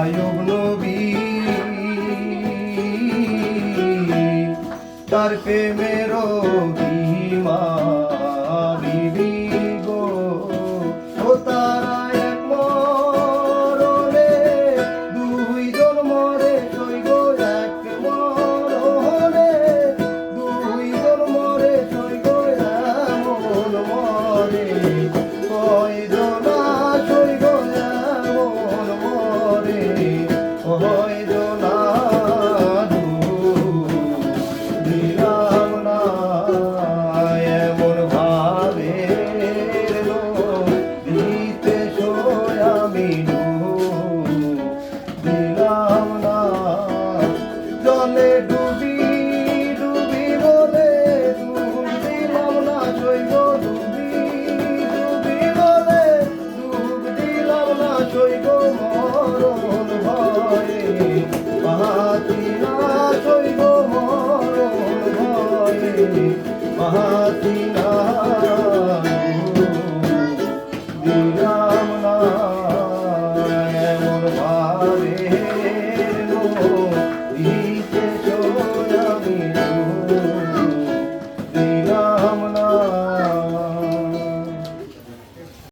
আয়ুব নবী তার প্রেমের অভিমা বিবি গো ও তারা এক মরণে দুইজন মরে সইব এক মরণে দুইজন মরে সইব এমন মরে কয়জনা সইব এমন মরে কয়জনা দিলাম না এমন ভাবে দিতে আমি দিলাম না জলে ডুবি ডুবি বলে ডুব দিলাম না সইব ডুবি ডুবি বলে ডুব দিলাম না সইব মর